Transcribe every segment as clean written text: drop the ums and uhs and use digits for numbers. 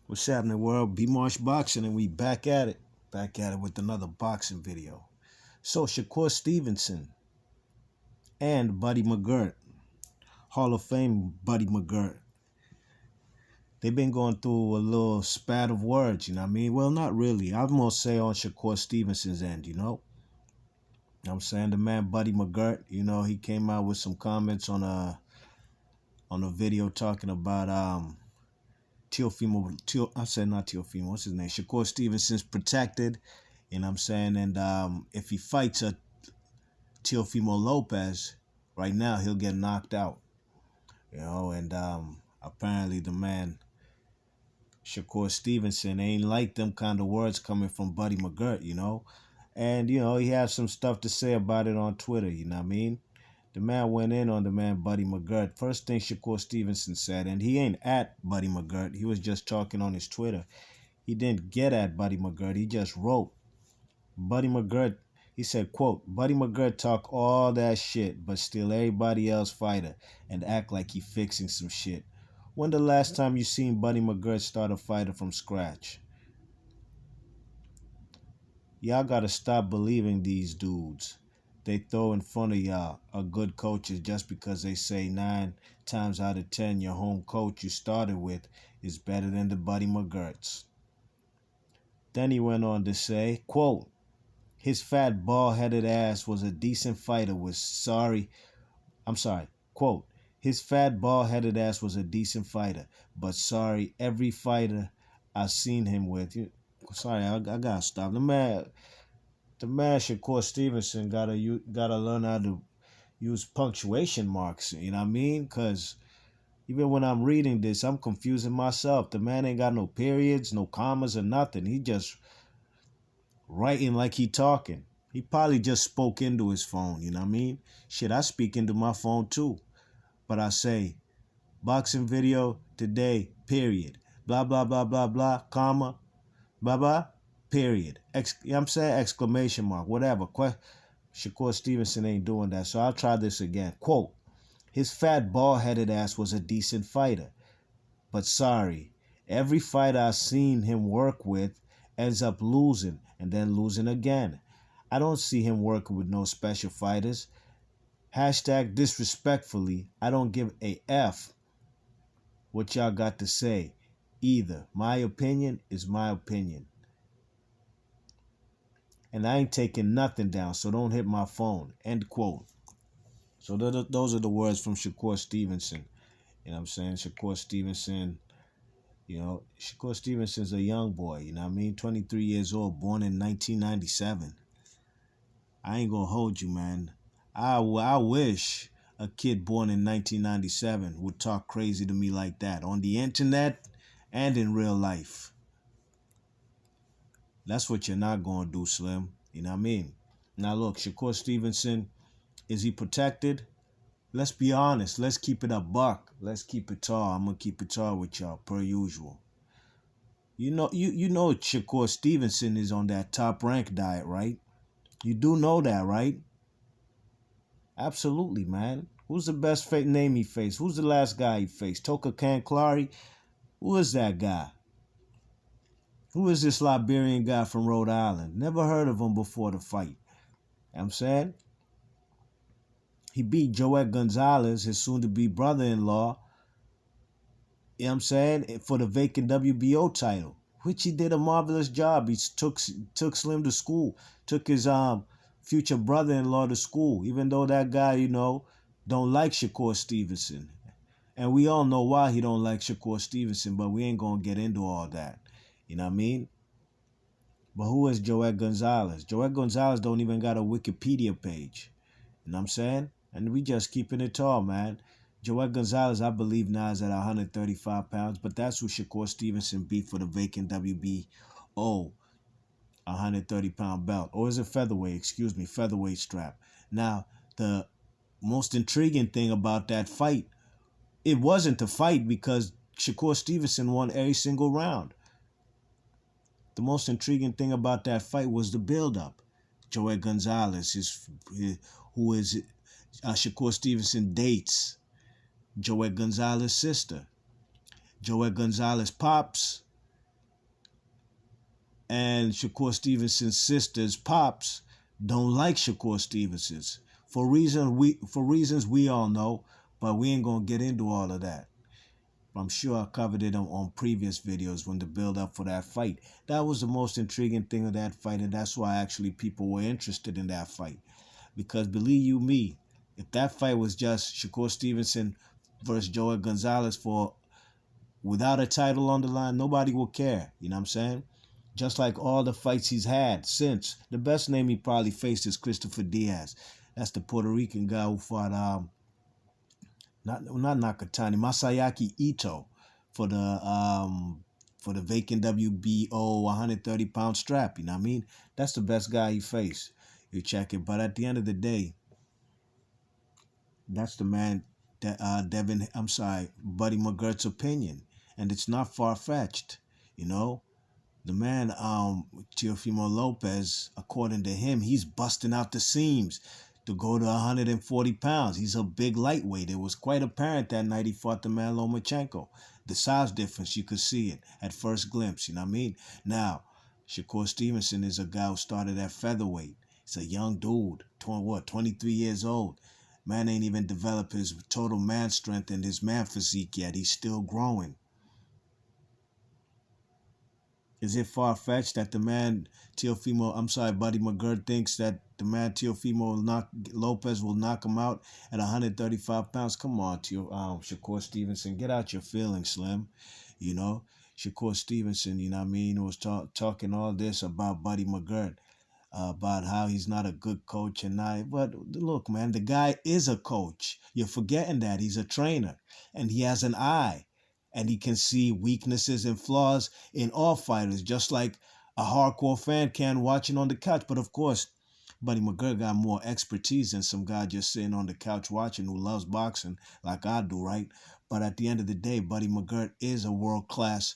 What's happening, world? B Marsh Boxing, and we back at it. Back at it with another boxing video. So, Shakur Stevenson and Buddy Mcgirt, Hall of Fame Buddy Mcgirt, they've been going through a little spat of words, you know what I mean? Well, not really. I'm going to say on Shakur Stevenson's end, you know? I'm saying the man Buddy Mcgirt, he came out with some comments on a video talking about I said not Teofimo, what's his name? Shakur Stevenson's protected, you know what I'm saying? And if he fights a Teofimo Lopez, right now he'll get knocked out, and apparently the man Shakur Stevenson ain't like them kind of words coming from Buddy Mcgirt, and he has some stuff to say about it on Twitter, you know what I mean? The man went in on the man Buddy Mcgirt. First thing Shakur Stevenson said, and he ain't at Buddy Mcgirt, he was just talking on his Twitter. He didn't get at Buddy Mcgirt, he just wrote. Buddy McGirt, he said, quote, Buddy McGirt talk all that shit, but still everybody else fighter and act like he fixing some shit. When the last time you seen Buddy McGirt start a fighter from scratch? Y'all gotta stop believing these dudes. They throw in front of y'all are good coaches just because they say 9 times out of 10 your home coach you started with is better than the Buddy McGirts. Then he went on to say, quote, his fat, bald-headed ass was a decent fighter quote, his fat, bald-headed ass was a decent fighter, but sorry, every fighter I've seen him with, I gotta stop. The man Shakur Stevenson gotta learn how to use punctuation marks, you know what I mean? Because even when I'm reading this, I'm confusing myself. The man ain't got no periods, no commas, or nothing. He just writing like he talking. He probably just spoke into his phone, you know what I mean? Shit, I speak into my phone too. But I say, boxing video today, period. Blah, blah, blah, blah, blah, comma, blah, blah, period. You know what I'm saying? Exclamation mark, whatever. Shakur Stevenson ain't doing that, so I'll try this again. Quote, his fat, bald-headed ass was a decent fighter. But sorry, every fighter I've seen him work with ends up losing and then losing again. I don't see him working with no special fighters. Hashtag disrespectfully, I don't give a F what y'all got to say either. My opinion is my opinion. And I ain't taking nothing down, so don't hit my phone. End quote. So those are the words from Shakur Stevenson. You know what I'm saying? Shakur Stevenson, Shakur Stevenson's a young boy, you know what I mean? 23 years old, born in 1997. I ain't gonna hold you, man. I wish a kid born in 1997 would talk crazy to me like that on the internet and in real life. That's what you're not gonna do, Slim. You know what I mean? Now look, Shakur Stevenson, is he protected? Let's be honest. Let's keep it a buck. Let's keep it tall. I'm gonna keep it tall with y'all, per usual. You know Shakur Stevenson is on that top rank diet, right? You do know that, right? Absolutely, man. Who's the best name he faced? Who's the last guy he faced? Toka Kanklari? Who is that guy? Who is this Liberian guy from Rhode Island? Never heard of him before the fight. You know what I'm saying? He beat Joet Gonzalez, his soon-to-be brother-in-law, you know what I'm saying, for the vacant WBO title, which he did a marvelous job. He took Slim to school, took his future brother-in-law to school, even though that guy, don't like Shakur Stevenson. And we all know why he don't like Shakur Stevenson, but we ain't going to get into all that. You know what I mean? But who is Joet Gonzalez? Joet Gonzalez don't even got a Wikipedia page. You know what I'm saying? And we just keeping it tall, man. Joet Gonzalez, I believe now is at 135 pounds, but that's who Shakur Stevenson beat for the vacant WBO 130-pound belt. Or is it featherweight? Excuse me, featherweight strap. Now, the most intriguing thing about that fight, it wasn't the fight because Shakur Stevenson won every single round. The most intriguing thing about that fight was the build-up. Joet Gonzalez, who is Shakur Stevenson dates Joet Gonzalez's sister. Joet Gonzalez pops And Shakur Stevenson's sister's pops don't like Shakur Stevenson's for reasons we all know, but we ain't gonna get into all of that. I'm sure I covered it on previous videos when the build up for that fight. That was the most intriguing thing of that fight, and that's why actually people were interested in that fight. Because believe you me, if that fight was just Shakur Stevenson versus Joey Gonzalez for without a title on the line, nobody will care. You know what I'm saying? Just like all the fights he's had since. The best name he probably faced is Christopher Diaz. That's the Puerto Rican guy who fought not Nakatani, Masayaki Ito for the vacant WBO 130-pound strap. You know what I mean? That's the best guy he faced. You check it. But at the end of the day, that's the man that Buddy Mcgirt's opinion. And it's not far fetched, you know. The man, Teofimo Lopez, according to him, he's busting out the seams to go to 140 pounds. He's a big lightweight. It was quite apparent that night he fought the man Lomachenko. The size difference, you could see it at first glimpse, you know what I mean? Now, Shakur Stevenson is a guy who started at featherweight. He's a young dude, 23 years old. Man ain't even developed his total man strength and his man physique yet. He's still growing. Is it far-fetched that Buddy Mcgirt thinks that the man Lopez will knock him out at 135 pounds? Come on, Shakur Stevenson, get out your feelings, Slim. You know, Shakur Stevenson, you know what I mean, was talking all this about Buddy Mcgirt, about how he's not a good coach and not. But look, man, the guy is a coach. You're forgetting that he's a trainer, and he has an eye. And he can see weaknesses and flaws in all fighters, just like a hardcore fan can watching on the couch. But of course, Buddy Mcgirt got more expertise than some guy just sitting on the couch watching who loves boxing like I do, right? But at the end of the day, Buddy Mcgirt is a world-class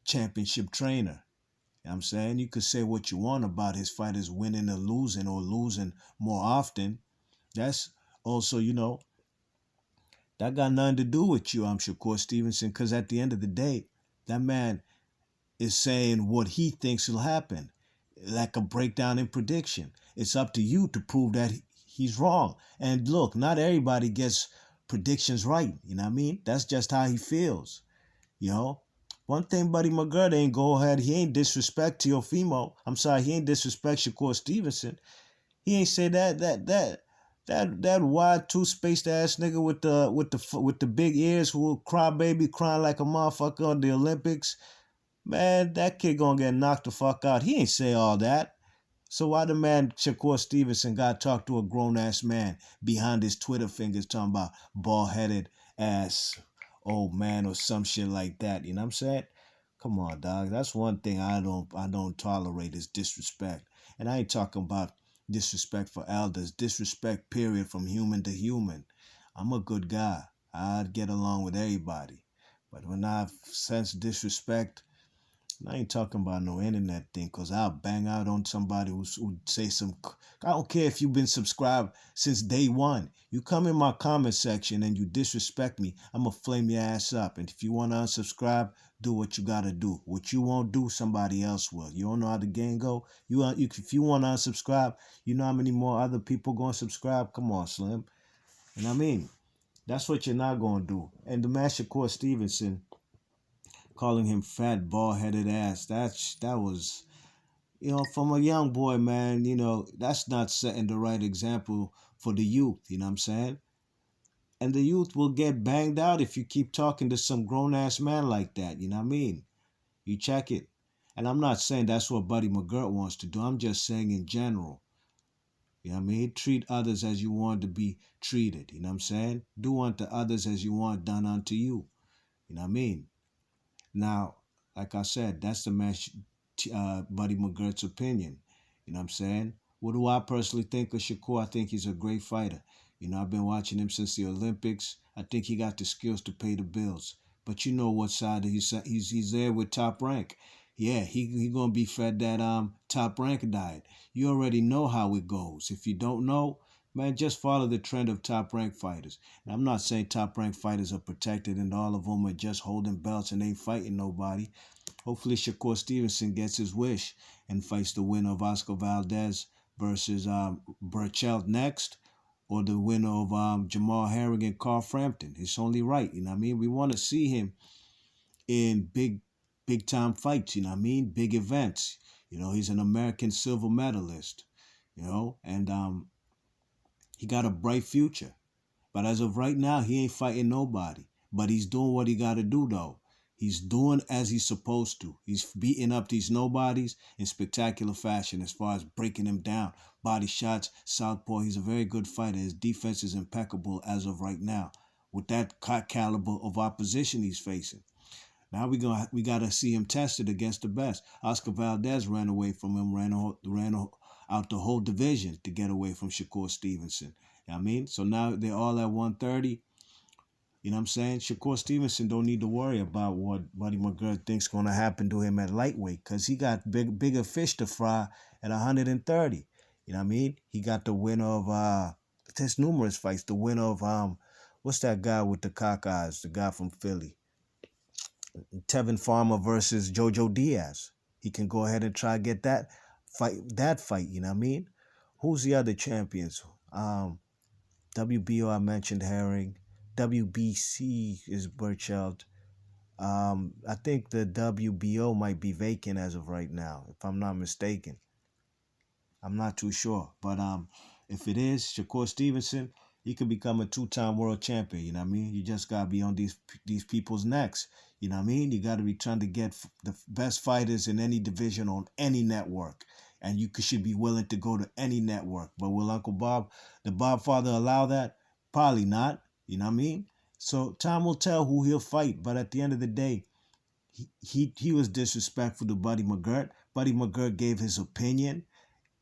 championship trainer. You know what I'm saying? You could say what you want about his fighters winning or losing more often. That's also, that got nothing to do with you, I'm Shakur Stevenson, because at the end of the day, that man is saying what he thinks will happen, like a breakdown in prediction. It's up to you to prove that he's wrong. And look, not everybody gets predictions right. You know what I mean? That's just how he feels. You know? One thing Buddy Mcgirt ain't go ahead, he ain't disrespect Teofimo. He ain't disrespect Shakur Stevenson. He ain't say that wide two-spaced ass nigga with the big ears who will cry baby crying like a motherfucker on the Olympics. Man, that kid gonna get knocked the fuck out. He ain't say all that. So why the man Shakur Stevenson got to talk to a grown ass man behind his Twitter fingers talking about bald headed ass old man or some shit like that? You know what I'm saying? Come on, dog. That's one thing I don't tolerate is disrespect. And I ain't talking about disrespect for elders. Disrespect, period, from human to human. I'm a good guy. I'd get along with everybody. But when I sense disrespect, I ain't talking about no internet thing, because I'll bang out on somebody who say some. I don't care if you've been subscribed since day one. You come in my comment section and you disrespect me, I'm going to flame your ass up. And if you want to unsubscribe, do what you got to do. What you won't do, somebody else will. You don't know how the game go? If you want to unsubscribe, you know how many more other people going to subscribe? Come on, Slim. And I mean, that's what you're not going to do. And the man Shakur Stevenson, calling him fat, bald-headed ass. That was, from a young boy, man, that's not setting the right example for the youth, you know what I'm saying? And the youth will get banged out if you keep talking to some grown-ass man like that, you know what I mean? You check it. And I'm not saying that's what Buddy Mcgirt wants to do. I'm just saying in general. You know what I mean? Treat others as you want to be treated, you know what I'm saying? Do unto others as you want done unto you, you know what I mean? Now, like I said, that's the man, Buddy Mcgirt's opinion. You know what I'm saying? What do I personally think of Shakur? I think he's a great fighter. I've been watching him since the Olympics. I think he got the skills to pay the bills. But you know what side he's there with Top Rank. Yeah, he gonna be fed that Top Rank diet. You already know how it goes. If you don't know, man, just follow the trend of Top Rank fighters. Now, I'm not saying Top Rank fighters are protected and all of them are just holding belts and ain't fighting nobody. Hopefully Shakur Stevenson gets his wish and fights the winner of Oscar Valdez versus Burchelt next, or the winner of Jamal Herring and Carl Frampton. It's only right, you know what I mean? We want to see him in big time fights, you know what I mean? Big events. You know, he's an American silver medalist, you know, and he got a bright future. But as of right now, he ain't fighting nobody. But he's doing what he got to do, though. He's doing as he's supposed to. He's beating up these nobodies in spectacular fashion as far as breaking them down. Body shots, southpaw. He's a very good fighter. His defense is impeccable as of right now with that caliber of opposition he's facing. Now we gotta see him tested against the best. Oscar Valdez ran away from him, ran out the whole division to get away from Shakur Stevenson. You know what I mean? So now they're all at 130. You know what I'm saying? Shakur Stevenson don't need to worry about what Buddy Mcgirt thinks going to happen to him at lightweight because he got bigger fish to fry at 130. You know what I mean? He got the winner of there's numerous fights. The winner of what's that guy with the cock eyes? The guy from Philly. Tevin Farmer versus Jojo Diaz. He can go ahead and try to get that fight, you know what I mean? Who's the other champions? WBO I mentioned Herring. WBC is Burcheld. I think the WBO might be vacant as of right now, if I'm not mistaken. I'm not too sure. But if it is, Shakur Stevenson, he could become a two-time world champion, you know what I mean? You just gotta be on these people's necks. You know what I mean? You got to be trying to get the best fighters in any division on any network. And you should be willing to go to any network. But will Uncle Bob, the Bob father, allow that? Probably not. You know what I mean? So time will tell who he'll fight. But at the end of the day, he was disrespectful to Buddy Mcgirt. Buddy Mcgirt gave his opinion.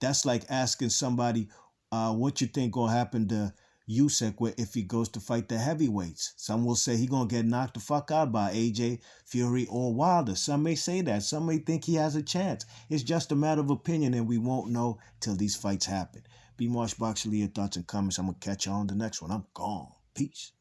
That's like asking somebody what you think gonna happen to Usyk if he goes to fight the heavyweights. Some will say he gonna get knocked the fuck out by AJ, Fury, or Wilder. Some may say that. Some may think he has a chance. It's just a matter of opinion, and we won't know till these fights happen. B. Marsh Boxley, your thoughts and comments. I'm gonna catch you on the next one. I'm gone. Peace.